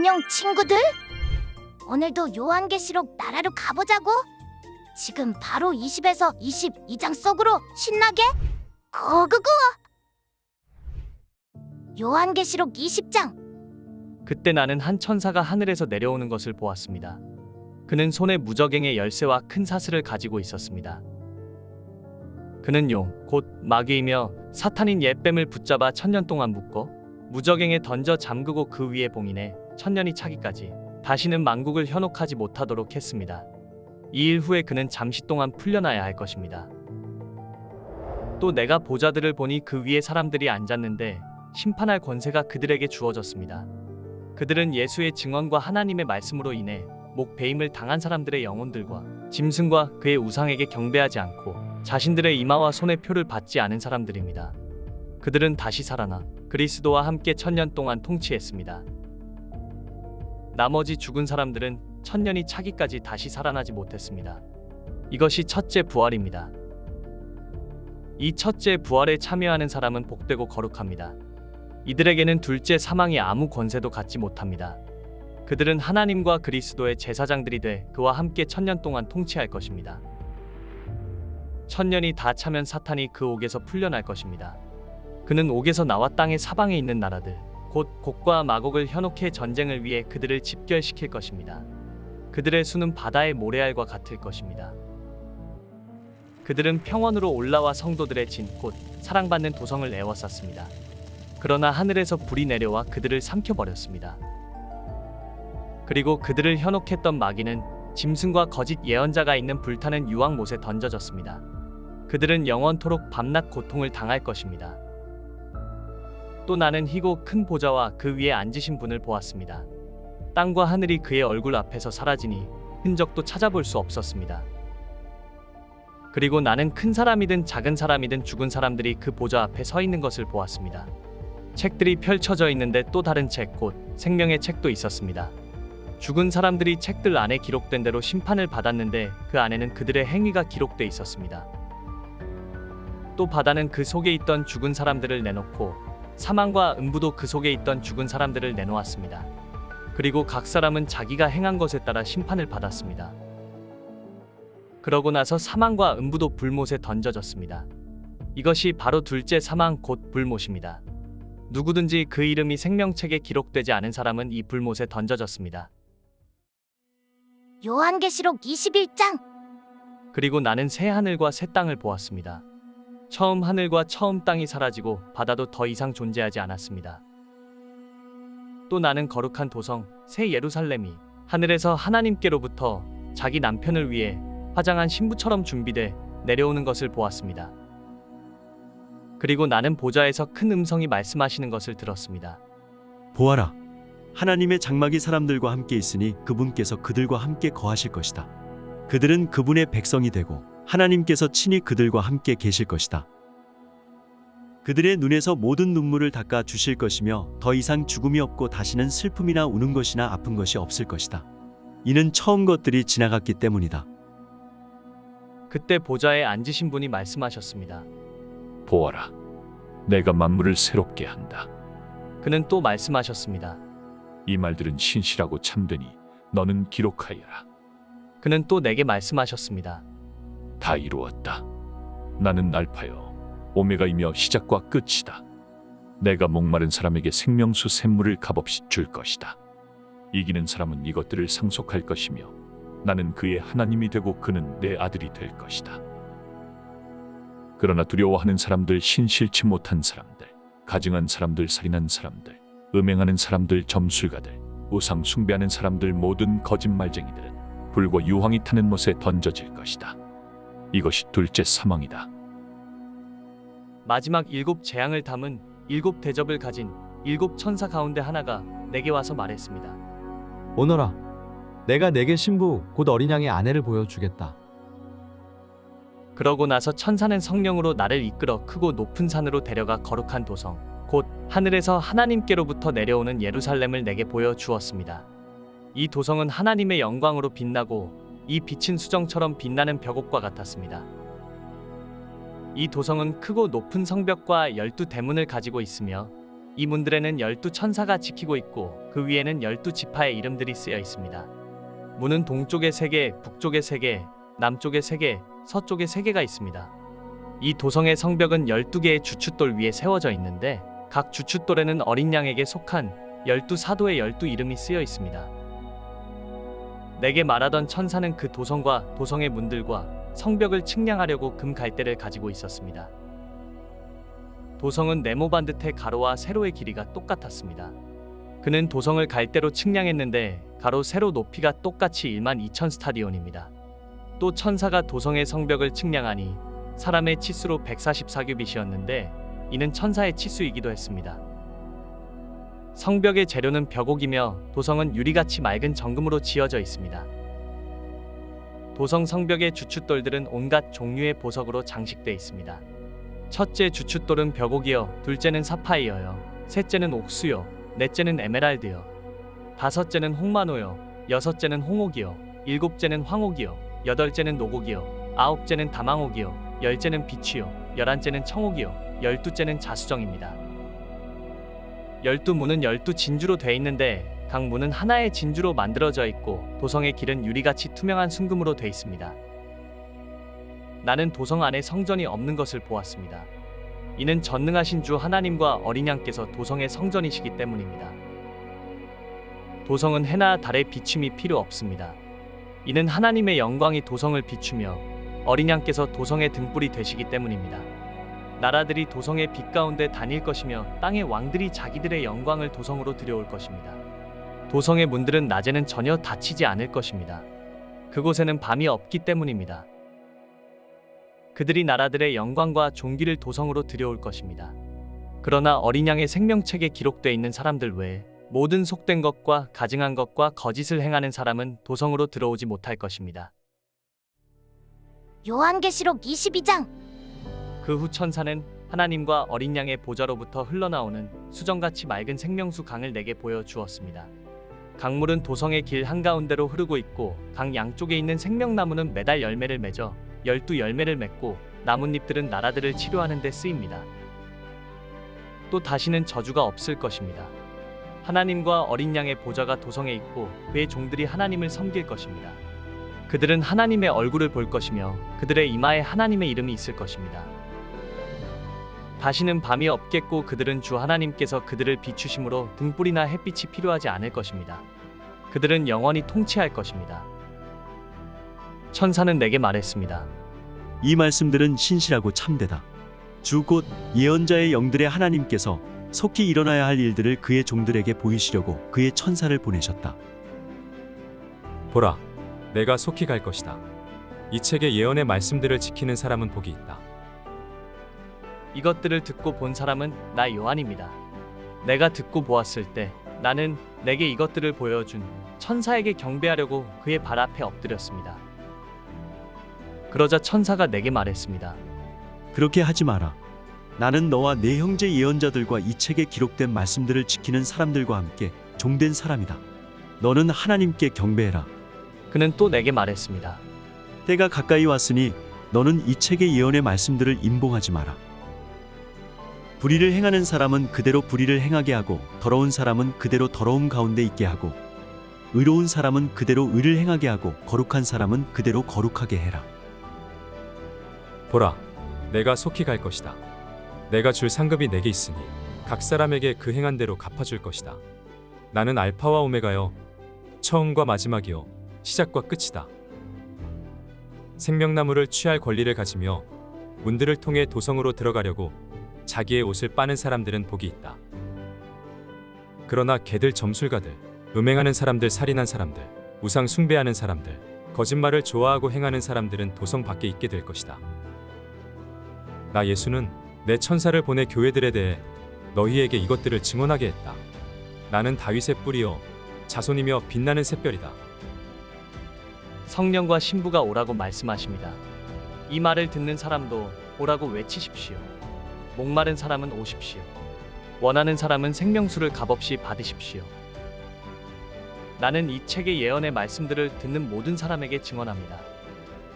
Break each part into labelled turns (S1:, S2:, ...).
S1: 안녕 친구들. 오늘도 요한계시록 나라로 가보자고. 지금 바로 20에서 22장 속으로 신나게 고고고. 요한계시록 20장.
S2: 그때 나는 한 천사가 하늘에서 내려오는 것을 보았습니다. 그는 손에 무저갱의 열쇠와 큰 사슬을 가지고 있었습니다. 그는 용, 곧 마귀이며 사탄인 옛뱀을 붙잡아 1000년 동안 묶고 무저갱에 던져 잠그고 그 위에 봉인해 1000년이 차기까지 다시는 만국을 현혹하지 못하도록 했습니다. 이 일 후에 그는 잠시 동안 풀려나야 할 것입니다. 또 내가 보좌들을 보니 그 위에 사람들이 앉았는데 심판할 권세가 그들에게 주어졌습니다. 그들은 예수의 증언과 하나님의 말씀으로 인해 목배임을 당한 사람들의 영혼들과 짐승과 그의 우상에게 경배하지 않고 자신들의 이마와 손의 표를 받지 않은 사람들입니다. 그들은 다시 살아나 그리스도와 함께 1000년 동안 통치했습니다. 나머지 죽은 사람들은 1000년이 차기까지 다시 살아나지 못했습니다. 이것이 첫째 부활입니다. 이 첫째 부활에 참여하는 사람은 복되고 거룩합니다. 이들에게는 둘째 사망이 아무 권세도 갖지 못합니다. 그들은 하나님과 그리스도의 제사장들이 돼 그와 함께 1000년 동안 통치할 것입니다. 1000년이 다 차면 사탄이 그 옥에서 풀려날 것입니다. 그는 옥에서 나와 땅의 사방에 있는 나라들, 곧 곡과 마곡을 현혹해 전쟁을 위해 그들을 집결시킬 것입니다. 그들의 수는 바다의 모래알과 같을 것입니다. 그들은 평원으로 올라와 성도들의 진, 곧 사랑받는 도성을 에워쌌습니다. 그러나 하늘에서 불이 내려와 그들을 삼켜버렸습니다. 그리고 그들을 현혹했던 마귀는 짐승과 거짓 예언자가 있는 불타는 유황못에 던져졌습니다. 그들은 영원토록 밤낮 고통을 당할 것입니다. 또 나는 희고 큰 보좌와 그 위에 앉으신 분을 보았습니다. 땅과 하늘이 그의 얼굴 앞에서 사라지니 흔적도 찾아볼 수 없었습니다. 그리고 나는 큰 사람이든 작은 사람이든 죽은 사람들이 그 보좌 앞에 서 있는 것을 보았습니다. 책들이 펼쳐져 있는데 또 다른 책, 곧 생명의 책도 있었습니다. 죽은 사람들이 책들 안에 기록된 대로 심판을 받았는데 그 안에는 그들의 행위가 기록돼 있었습니다. 또 바다는 그 속에 있던 죽은 사람들을 내놓고 사망과 음부도 그 속에 있던 죽은 사람들을 내놓았습니다. 그리고 각 사람은 자기가 행한 것에 따라 심판을 받았습니다. 그러고 나서 사망과 음부도 불못에 던져졌습니다. 이것이 바로 둘째 사망 곧 불못입니다. 누구든지 그 이름이 생명책에 기록되지 않은 사람은 이 불못에 던져졌습니다.
S1: 요한계시록 21장.
S2: 그리고 나는 새 하늘과 새 땅을 보았습니다. 처음 하늘과 처음 땅이 사라지고 바다도 더 이상 존재하지 않았습니다. 또 나는 거룩한 도성 새 예루살렘이 하늘에서 하나님께로부터 자기 남편을 위해 화장한 신부처럼 준비돼 내려오는 것을 보았습니다. 그리고 나는 보좌에서 큰 음성이 말씀하시는 것을 들었습니다.
S3: 보아라, 하나님의 장막이 사람들과 함께 있으니 그분께서 그들과 함께 거하실 것이다. 그들은 그분의 백성이 되고 하나님께서 친히 그들과 함께 계실 것이다. 그들의 눈에서 모든 눈물을 닦아 주실 것이며 더 이상 죽음이 없고 다시는 슬픔이나 우는 것이나 아픈 것이 없을 것이다. 이는 처음 것들이 지나갔기 때문이다.
S2: 그때 보좌에 앉으신 분이 말씀하셨습니다.
S4: 보아라, 내가 만물을 새롭게 한다.
S2: 그는 또 말씀하셨습니다.
S4: 이 말들은 신실하고 참되니 너는 기록하여라.
S2: 그는 또 내게 말씀하셨습니다.
S4: 다 이루었다. 나는 알파요 오메가이며 시작과 끝이다. 내가 목마른 사람에게 생명수 샘물을 값없이 줄 것이다. 이기는 사람은 이것들을 상속할 것이며 나는 그의 하나님이 되고 그는 내 아들이 될 것이다. 그러나 두려워하는 사람들, 신실치 못한 사람들, 가증한 사람들, 살인한 사람들, 음행하는 사람들, 점술가들, 우상 숭배하는 사람들, 모든 거짓말쟁이들은 불과 유황이 타는 못에 던져질 것이다. 이것이 둘째 사망이다.
S2: 마지막 7 재앙을 담은 7 대접을 가진 7 천사 가운데 하나가 내게 와서 말했습니다.
S5: 오너라, 내가 내게 신부 곧 어린 양의 아내를 보여주겠다.
S2: 그러고 나서 천사는 성령으로 나를 이끌어 크고 높은 산으로 데려가 거룩한 도성 곧 하늘에서 하나님께로부터 내려오는 예루살렘을 내게 보여주었습니다. 이 도성은 하나님의 영광으로 빛나고 이 빛은 수정처럼 빛나는 벽옥과 같았습니다. 이 도성은 크고 높은 성벽과 12 대문을 가지고 있으며 이 문들에는 12천사가 지키고 있고 그 위에는 12지파의 이름들이 쓰여 있습니다. 문은 동쪽에 3개, 북쪽에 3개, 남쪽에 3개, 서쪽에 3개가 있습니다. 이 도성의 성벽은 12개의 주춧돌 위에 세워져 있는데 각 주춧돌에는 어린 양에게 속한 12사도의 12이름이 쓰여 있습니다. 내게 말하던 천사는 그 도성과 도성의 문들과 성벽을 측량하려고 금 갈대를 가지고 있었습니다. 도성은 네모 반듯해 가로와 세로의 길이가 똑같았습니다. 그는 도성을 갈대로 측량했는데 가로 세로 높이가 똑같이 12,000 스타디온입니다. 또 천사가 도성의 성벽을 측량하니 사람의 치수로 144규빗이었는데 이는 천사의 치수이기도 했습니다. 성벽의 재료는 벽옥이며 도성은 유리같이 맑은 정금으로 지어져 있습니다. 도성 성벽의 주춧돌들은 온갖 종류의 보석으로 장식되어 있습니다. 첫째 주춧돌은 벽옥이요, 둘째는 사파이어요, 셋째는 옥수요, 넷째는 에메랄드요, 다섯째는 홍마노요, 여섯째는 홍옥이요, 일곱째는 황옥이요, 여덟째는 노곡이요, 아홉째는 다망옥이요, 열째는 비취요, 열한째는 청옥이요, 열두째는 자수정입니다. 12문은 12진주로 돼 있는데 각 문은 하나의 진주로 만들어져 있고 도성의 길은 유리같이 투명한 순금으로 돼 있습니다. 나는 도성 안에 성전이 없는 것을 보았습니다. 이는 전능하신 주 하나님과 어린 양께서 도성의 성전이시기 때문입니다. 도성은 해나 달의 비춤이 필요 없습니다. 이는 하나님의 영광이 도성을 비추며 어린 양께서 도성의 등불이 되시기 때문입니다. 나라들이 도성의 빛 가운데 다닐 것이며 땅의 왕들이 자기들의 영광을 도성으로 들여올 것입니다. 도성의 문들은 낮에는 전혀 닫히지 않을 것입니다. 그곳에는 밤이 없기 때문입니다. 그들이 나라들의 영광과 존귀를 도성으로 들여올 것입니다. 그러나 어린 양의 생명책에 기록되어 있는 사람들 외에 모든 속된 것과 가증한 것과 거짓을 행하는 사람은 도성으로 들어오지 못할 것입니다.
S1: 요한계시록 22장.
S2: 그 후 천사는 하나님과 어린 양의 보좌로부터 흘러나오는 수정같이 맑은 생명수 강을 내게 보여주었습니다. 강물은 도성의 길 한가운데로 흐르고 있고 강 양쪽에 있는 생명나무는 매달 열매를 맺어 12열매를 맺고 나뭇잎들은 나라들을 치료하는 데 쓰입니다. 또 다시는 저주가 없을 것입니다. 하나님과 어린 양의 보좌가 도성에 있고 그의 종들이 하나님을 섬길 것입니다. 그들은 하나님의 얼굴을 볼 것이며 그들의 이마에 하나님의 이름이 있을 것입니다. 다시는 밤이 없겠고 그들은 주 하나님께서 그들을 비추심으로 등불이나 햇빛이 필요하지 않을 것입니다. 그들은 영원히 통치할 것입니다. 천사는 내게 말했습니다.
S3: 이 말씀들은 신실하고 참되다. 주 곧 예언자의 영들의 하나님께서 속히 일어나야 할 일들을 그의 종들에게 보이시려고 그의 천사를 보내셨다.
S6: 보라, 내가 속히 갈 것이다. 이 책의 예언의 말씀들을 지키는 사람은 복이 있다.
S2: 이것들을 듣고 본 사람은 나 요한입니다. 내가 듣고 보았을 때 나는 내게 이것들을 보여준 천사에게 경배하려고 그의 발 앞에 엎드렸습니다. 그러자 천사가 내게 말했습니다.
S3: 그렇게 하지 마라. 나는 너와 네 형제 예언자들과 이 책에 기록된 말씀들을 지키는 사람들과 함께 종된 사람이다. 너는 하나님께 경배해라.
S2: 그는 또 내게 말했습니다.
S3: 때가 가까이 왔으니 너는 이 책의 예언의 말씀들을 임봉하지 마라. 불의를 행하는 사람은 그대로 불의를 행하게 하고 더러운 사람은 그대로 더러움 가운데 있게 하고 의로운 사람은 그대로 의를 행하게 하고 거룩한 사람은 그대로 거룩하게 해라.
S6: 보라, 내가 속히 갈 것이다. 내가 줄 상급이 내게 있으니 각 사람에게 그 행한 대로 갚아줄 것이다. 나는 알파와 오메가여, 처음과 마지막이요 시작과 끝이다. 생명나무를 취할 권리를 가지며 문들을 통해 도성으로 들어가려고 자기의 옷을 빠는 사람들은 복이 있다. 그러나 개들, 점술가들, 음행하는 사람들, 살인한 사람들, 우상 숭배하는 사람들, 거짓말을 좋아하고 행하는 사람들은 도성 밖에 있게 될 것이다. 나 예수는 내 천사를 보내 교회들에 대해 너희에게 이것들을 증언하게 했다. 나는 다윗의 뿌리요 자손이며 빛나는 샛별이다.
S2: 성령과 신부가 오라고 말씀하십니다. 이 말을 듣는 사람도 오라고 외치십시오. 목마른 사람은 오십시오. 원하는 사람은 생명수를 값없이 받으십시오. 나는 이 책의 예언의 말씀들을 듣는 모든 사람에게 증언합니다.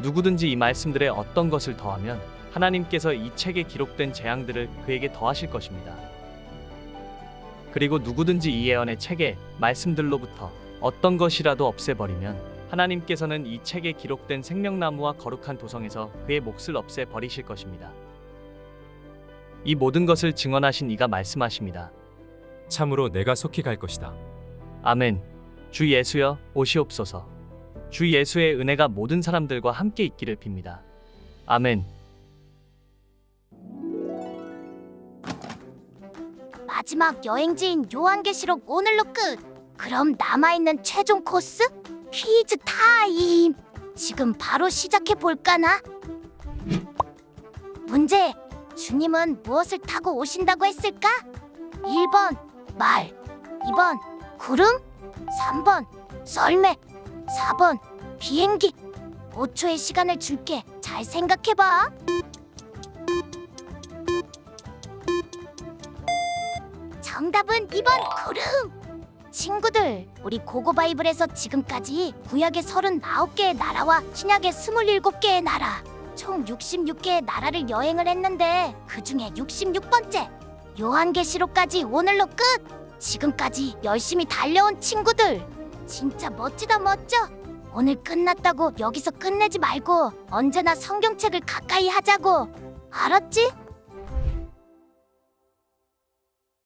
S2: 누구든지 이 말씀들에 어떤 것을 더하면 하나님께서 이 책에 기록된 재앙들을 그에게 더하실 것입니다. 그리고 누구든지 이 예언의 책의 말씀들로부터 어떤 것이라도 없애버리면 하나님께서는 이 책에 기록된 생명나무와 거룩한 도성에서 그의 몫을 없애버리실 것입니다. 이 모든 것을 증언하신 이가 말씀하십니다.
S6: 참으로 내가 속히 갈 것이다.
S2: 아멘. 주 예수여 오시옵소서. 주 예수의 은혜가 모든 사람들과 함께 있기를 빕니다. 아멘.
S1: 마지막 여행지인 요한계시록 오늘로 끝. 그럼 남아있는 최종 코스? 퀴즈 타임. 지금 바로 시작해 볼까나? 문제. 주님은 무엇을 타고 오신다고 했을까? 1번 말, 2번 구름, 3번 썰매, 4번 비행기. 5초의 시간을 줄게. 잘 생각해봐. 정답은 2번 구름. 친구들, 우리 고고바이블에서 지금까지 구약의 39개의 나라와 신약의 27개의 나라, 총 66개의 나라를 여행을 했는데 그 중에 66번째 요한계시록까지 오늘로 끝! 지금까지 열심히 달려온 친구들, 진짜 멋지다 멋져! 오늘 끝났다고 여기서 끝내지 말고 언제나 성경책을 가까이 하자고. 알았지?